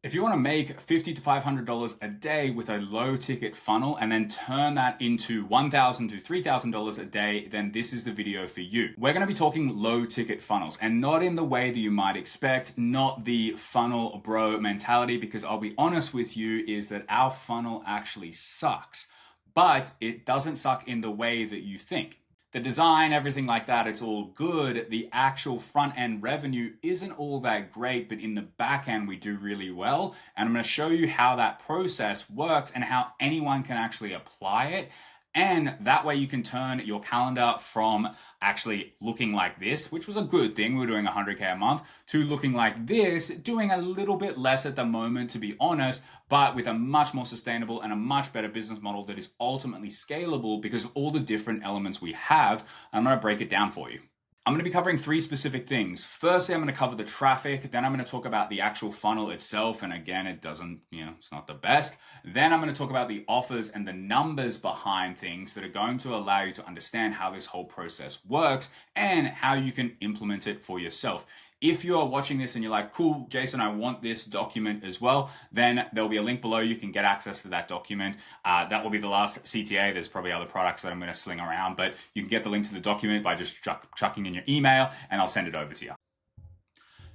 If you want to make $50 to $500 a day with a low ticket funnel and then turn that into $1,000 to $3,000 a day, then this is the video for you. We're going to be talking low ticket funnels, and not in the way that you might expect, not the funnel bro mentality, because I'll be honest with you is that our funnel actually sucks, but it doesn't suck in the way that you think. The design, everything like that, it's all good. The actual front end revenue isn't all that great, but in the back end, we do really well. And I'm going to show you how that process works and how anyone can actually apply it. And that way you can turn your calendar from actually looking like this, which was a good thing, we were doing 100K a month, to looking like this, doing a little bit less at the moment, to be honest, but with a much more sustainable and a much better business model that is ultimately scalable because of all the different elements we have. I'm going to break it down for you. I'm going to be covering three specific things. Firstly, I'm going to cover the traffic. Then I'm going to talk about the actual funnel itself. And again, it's not the best. Then I'm going to talk about the offers and the numbers behind things that are going to allow you to understand how this whole process works and how you can implement it for yourself. If you are watching this and you're like, cool, Jason, I want this document as well, then there'll be a link below. You can get access to that document. That will be the last CTA. There's probably other products that I'm going to sling around, but you can get the link to the document by just chucking in your email and I'll send it over to you.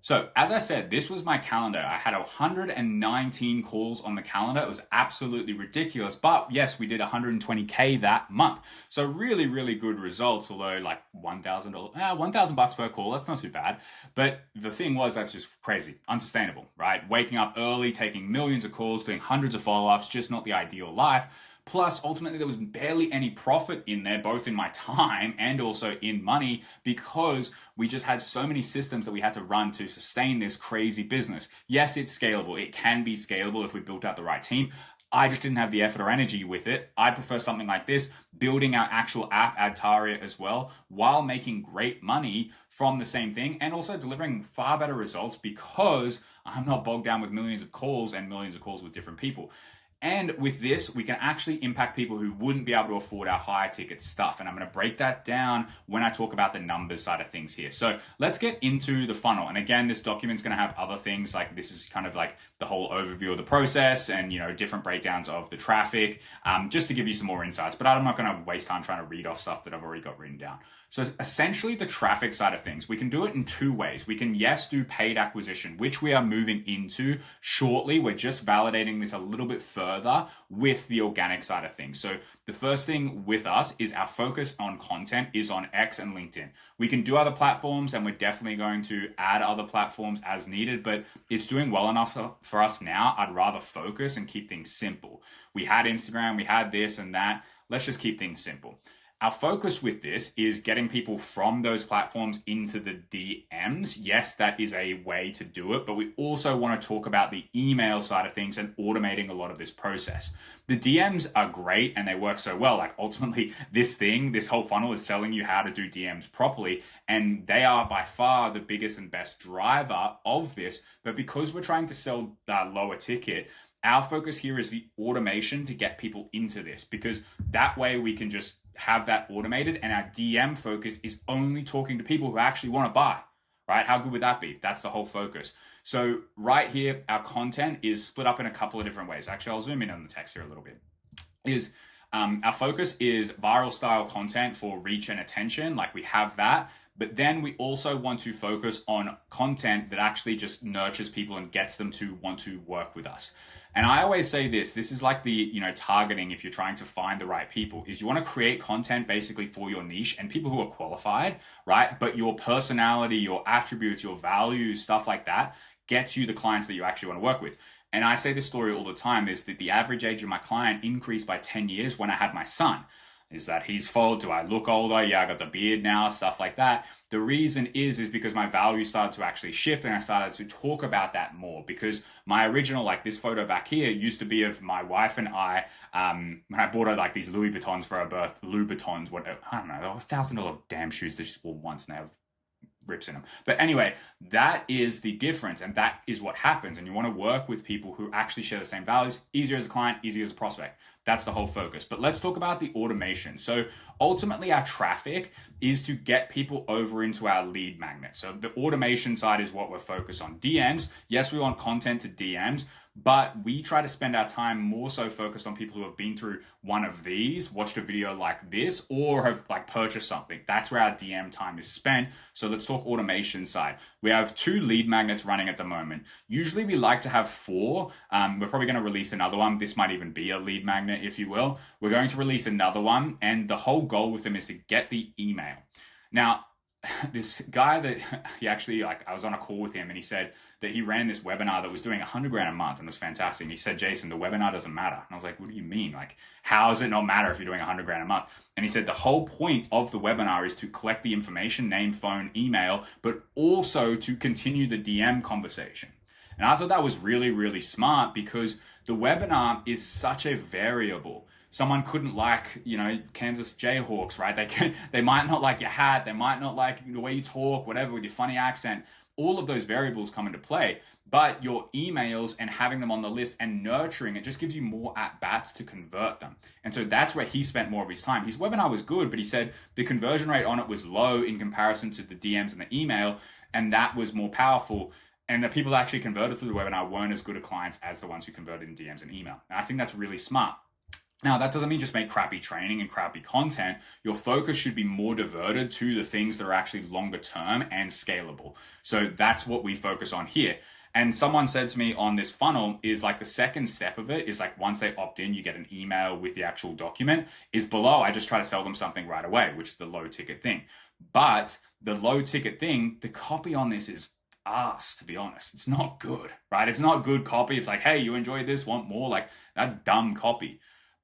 So as I said, this was my calendar. I had 119 calls on the calendar. It was absolutely ridiculous. But yes, we did 120K that month. So really, really good results, although like $1,000 per call, that's not too bad. But the thing was, that's just crazy, unsustainable, right? Waking up early, taking millions of calls, doing hundreds of follow-ups, just not the ideal life. Plus, ultimately, there was barely any profit in there, both in my time and also in money, because we just had so many systems that we had to run to sustain this crazy business. Yes, it's scalable. It can be scalable if we built out the right team. I just didn't have the effort or energy with it. I prefer something like this, building our actual app, Adtaria, as well, while making great money from the same thing and also delivering far better results because I'm not bogged down with millions of calls with different people. And with this, we can actually impact people who wouldn't be able to afford our higher ticket stuff. And I'm going to break that down when I talk about the numbers side of things here. So let's get into the funnel. And again, this document's going to have other things, like this is kind of like the whole overview of the process and, different breakdowns of the traffic, just to give you some more insights. But I'm not going to waste time trying to read off stuff that I've already got written down. So essentially the traffic side of things, we can do it in two ways. We can, yes, do paid acquisition, which we are moving into shortly. We're just validating this a little bit further with the organic side of things. So the first thing with us is our focus on content is on X and LinkedIn. We can do other platforms and we're definitely going to add other platforms as needed, but it's doing well enough for us now. I'd rather focus and keep things simple. We had Instagram, we had this and that. Let's just keep things simple. Our focus with this is getting people from those platforms into the DMs. Yes, that is a way to do it, but we also want to talk about the email side of things and automating a lot of this process. The DMs are great and they work so well. Like ultimately, this whole funnel is selling you how to do DMs properly, and they are by far the biggest and best driver of this. But because we're trying to sell that lower ticket, our focus here is the automation to get people into this, because that way we can just have that automated, and our DM focus is only talking to people who actually want to buy, right? How good would that be? That's the whole focus. So right here, our content is split up in a couple of different ways. Actually, I'll zoom in on the text here a little bit. Our focus is viral style content for reach and attention, like we have that. But then we also want to focus on content that actually just nurtures people and gets them to want to work with us. And I always say this is like the, targeting, if you're trying to find the right people, is you want to create content basically for your niche and people who are qualified, right? But your personality, your attributes, your values, stuff like that gets you the clients that you actually want to work with. And I say this story all the time, is that the average age of my client increased by 10 years when I had my son. Is that his fault? Do I look older? Yeah, I got the beard now, stuff like that. The reason is because my values started to actually shift and I started to talk about that more, because my original, like this photo back here, used to be of my wife and I, when I bought her like these Louis Vuittons for her birth, Louis Vuittons, whatever, I don't know, $1,000 damn shoes that she wore once and they have rips in them. But anyway, that is the difference, and that is what happens. And you want to work with people who actually share the same values. Easier as a client, easier as a prospect. That's the whole focus. But let's talk about the automation. So ultimately, our traffic is to get people over into our lead magnet. So the automation side is what we're focused on. DMs, yes, we want content to DMs, but we try to spend our time more so focused on people who have been through one of these, watched a video like this, or have like purchased something. That's where our DM time is spent. So let's talk automation side. We have 2 lead magnets running at the moment. Usually we like to have 4. We're probably going to release another one. This might even be a lead magnet, if you will. We're going to release another one, and the whole goal with them is to get the email. Now, this guy that he actually, like, I was on a call with him, and he said that he ran this webinar that was doing $100,000 a month, and it was fantastic. And he said, Jason, the webinar doesn't matter. And I was like, what do you mean? Like, how does it not matter if you're doing $100,000 a month? And he said the whole point of the webinar is to collect the information, name, phone, email, but also to continue the DM conversation. And I thought that was really, really smart, because the webinar is such a variable. Someone couldn't like, Kansas Jayhawks, right? They might not like your hat. They might not like the way you talk, whatever, with your funny accent. All of those variables come into play. But your emails and having them on the list and nurturing it just gives you more at-bats to convert them. And so that's where he spent more of his time. His webinar was good, but he said the conversion rate on it was low in comparison to the DMs and the email, and that was more powerful. And the people that actually converted through the webinar weren't as good at clients as the ones who converted in DMs and email. And I think that's really smart. Now, that doesn't mean just make crappy training and crappy content. Your focus should be more diverted to the things that are actually longer term and scalable. So that's what we focus on here. And someone said to me on this funnel is like the second step of it is like once they opt in, you get an email with the actual document. Is below, I just try to sell them something right away, which is the low ticket thing. But the low ticket thing, the copy on this is ass, to be honest. It's not good, right? It's not good copy. It's like, hey, you enjoyed this, want more? Like, that's dumb copy.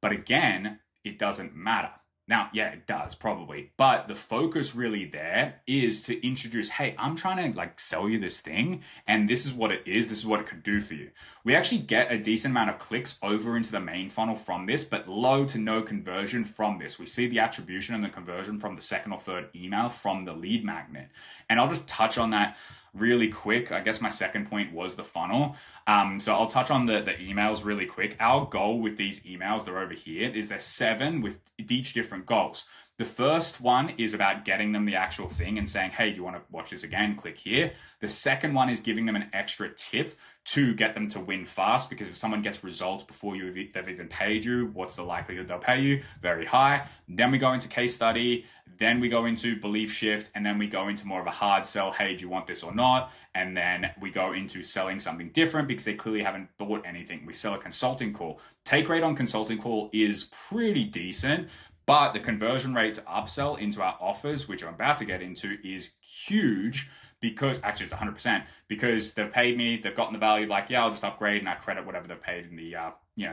But again, it doesn't matter. Now, yeah, it does probably, but the focus really there is to introduce, hey, I'm trying to like sell you this thing, and this is what it is. This is what it could do for you. We actually get a decent amount of clicks over into the main funnel from this, but low to no conversion from this. We see the attribution and the conversion from the second or third email from the lead magnet. And I'll just touch on that really quick. I guess my second point was the funnel. So I'll touch on the emails really quick. Our goal with these emails, they're over here, is there's 7 with each different goals. The first one is about getting them the actual thing and saying, hey, do you want to watch this again? Click here. The second one is giving them an extra tip to get them to win fast, because if someone gets results before they've even paid you, what's the likelihood they'll pay you? Very high. Then we go into case study. Then we go into belief shift, and then we go into more of a hard sell. Hey, do you want this or not? And then we go into selling something different because they clearly haven't bought anything. We sell a consulting call. Take rate on consulting call is pretty decent, but the conversion rate to upsell into our offers, which I'm about to get into, is huge, because actually it's 100%, because they've paid me, they've gotten the value, like, yeah, I'll just upgrade and I credit whatever they've paid in the,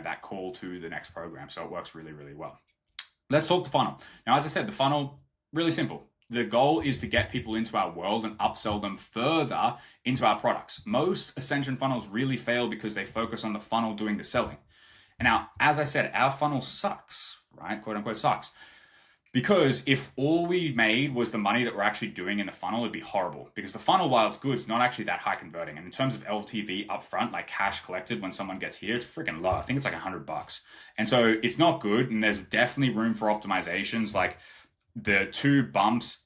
that call to the next program. So it works really, really well. Let's talk the funnel. Now, as I said, the funnel, really simple. The goal is to get people into our world and upsell them further into our products. Most Ascension funnels really fail because they focus on the funnel doing the selling. And now, as I said, our funnel sucks, right? Quote unquote sucks. Because if all we made was the money that we're actually doing in the funnel, it'd be horrible. Because the funnel, while it's good, it's not actually that high converting. And in terms of LTV upfront, like cash collected when someone gets here, it's freaking low. I think it's like $100. And so it's not good. And there's definitely room for optimizations. Like the 2 bumps,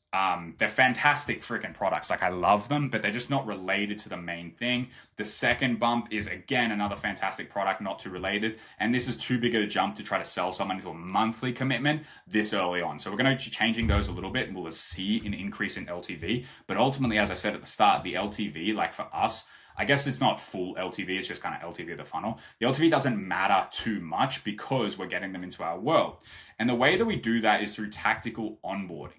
they're fantastic freaking products. Like I love them, but they're just not related to the main thing. The second bump is again another fantastic product, not too related. And this is too big of a jump to try to sell someone into a monthly commitment this early on. So we're going to be changing those a little bit, and we'll see an increase in LTV. But ultimately, as I said at the start, the LTV, like for us, I guess it's not full LTV, it's just kind of LTV of the funnel. The LTV doesn't matter too much because we're getting them into our world. And the way that we do that is through tactical onboarding.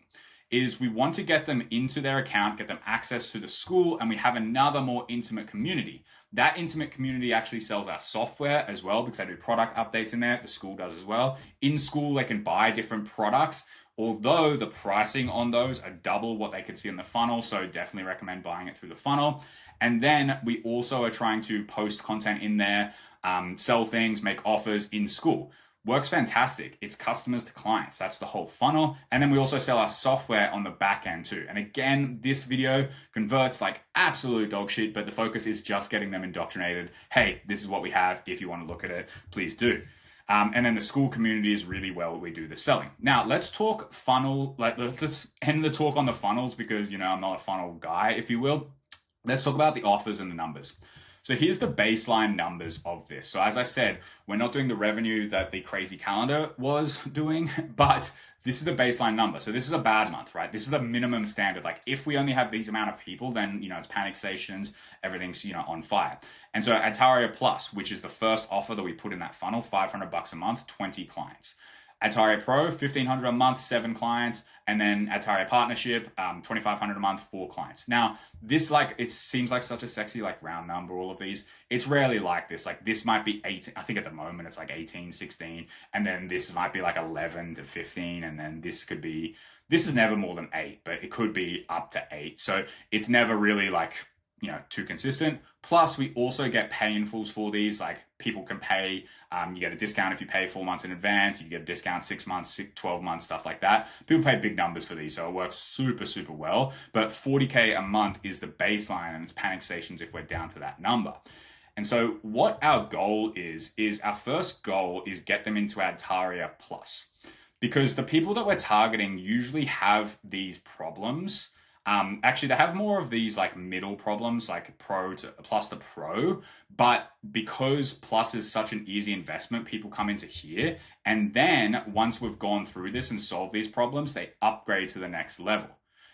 Is we want to get them into their account, get them access to the school, and we have another more intimate community. That intimate community actually sells our software as well, because I do product updates in there. The school does as well. In school, they can buy different products, although the pricing on those are double what they could see in the funnel. So definitely recommend buying it through the funnel. And then we also are trying to post content in there, sell things, make offers in school. works fantastic. It's customers to clients. That's the whole funnel. And then we also sell our software on the back end too. And again, this video converts like absolute dog shit, but the focus is just getting them indoctrinated. Hey, this is what we have. If you want to look at it, please do. And then the school community is really well we do the selling. Now let's talk funnel. Let's end the talk on the funnels because, you know, I'm not a funnel guy, if you will. Let's talk about the offers and the numbers. So here's the baseline numbers of this. So as I said, we're not doing the revenue that the crazy calendar was doing, but this is the baseline number. So this is a bad month, right? This is the minimum standard. Like if we only have these amount of people, then, you know, it's panic stations, everything's, you know, on fire. And so Adtaria Plus, which is the first offer that we put in that funnel, $500 a month, 20 clients. Adtaria Pro, $1,500 a month, 7 clients, and then Adtaria Partnership, $2,500 a month, 4 clients. Now, this it seems like such a sexy round number, all of these. It's rarely like this. Like this might be 18, I think at the moment it's like 18, 16, and then this might be like 11 to 15, and then this is never more than 8, but it could be up to 8. So it's never really too consistent. Plus, we also get pay-in-fulls for these. Like people can pay, you get a discount if you pay 4 months in advance. You get a discount 6 months, 12 months, stuff like that. People pay big numbers for these, so it works super, super well. But $40K a month is the baseline, and it's panic stations if we're down to that number. And so what our goal is our first goal is get them into Adtaria Plus. Because the people that we're targeting usually have these problems. Actually, they have more of these middle problems, like Pro to Plus to Pro, but because Plus is such an easy investment, people come into here, and then once we've gone through this and solved these problems, they upgrade to the next level.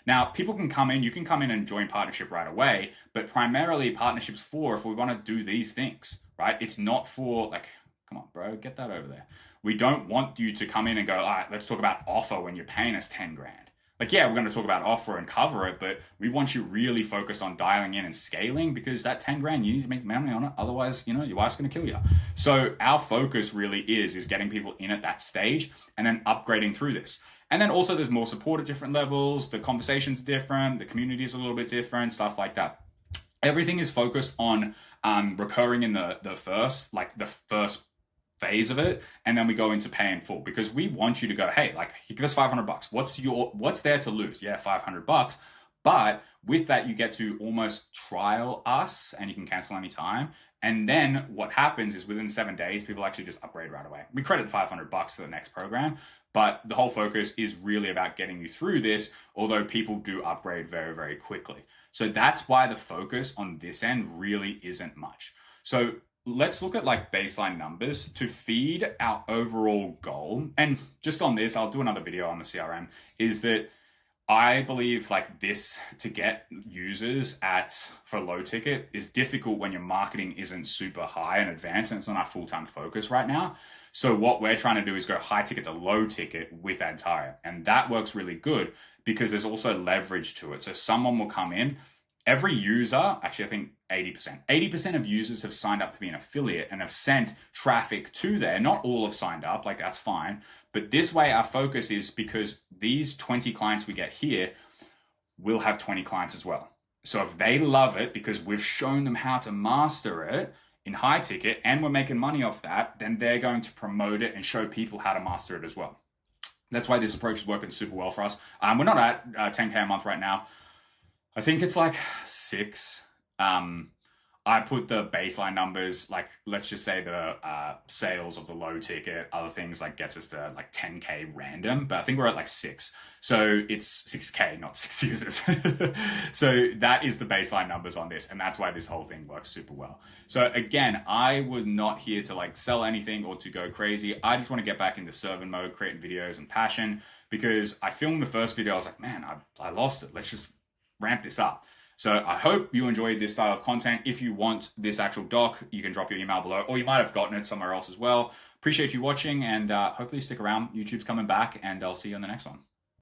Now, people can come in, you can come in and join partnership right away, but primarily partnerships for if we want to do these things, right? It's not for come on, bro, get that over there. We don't want you to come in and go, all right, let's talk about offer when you're paying us 10 grand. Yeah, we're going to talk about offer and cover it, but we want you really focused on dialing in and scaling because that 10 grand, you need to make money on it. Otherwise, your wife's going to kill you. So our focus really is getting people in at that stage and then upgrading through this. And then also there's more support at different levels. The conversation's different. The community is a little bit different, stuff like that. Everything is focused on recurring in the first phase of it, and then we go into pay in full because we want you to go, hey, you give us $500. What's there to lose? Yeah, $500. But with that, you get to almost trial us, and you can cancel anytime. And then what happens is within 7 days, people actually just upgrade right away. We credit $500 to the next program, but the whole focus is really about getting you through this, although people do upgrade very, very quickly. So that's why the focus on this end really isn't much. So let's look at baseline numbers to feed our overall goal. And just on this, I'll do another video on the CRM, is that I believe this to get users for low ticket is difficult when your marketing isn't super high and advanced, and it's not our full-time focus right now. So what we're trying to do is go high ticket to low ticket with Adtaria. And that works really good because there's also leverage to it. So someone will come in, every user, actually I think 80% of users have signed up to be an affiliate and have sent traffic to there. Not all have signed up, that's fine. But this way our focus is because these 20 clients we get here will have 20 clients as well. So if they love it because we've shown them how to master it in high ticket and we're making money off that, then they're going to promote it and show people how to master it as well. That's why this approach is working super well for us. We're not at 10K a month right now. I think it's 6. I put the baseline numbers, let's just say the sales of the low ticket, other things gets us to 10K random, but I think we're at 6. So it's 6K, not 6 users. So that is the baseline numbers on this. And that's why this whole thing works super well. So again, I was not here to sell anything or to go crazy. I just want to get back into serving mode, creating videos and passion, because I filmed the first video. I was like, man, I lost it. Let's just ramp this up. So I hope you enjoyed this style of content. If you want this actual doc, you can drop your email below, or you might have gotten it somewhere else as well. Appreciate you watching, and hopefully stick around. YouTube's coming back, and I'll see you on the next one.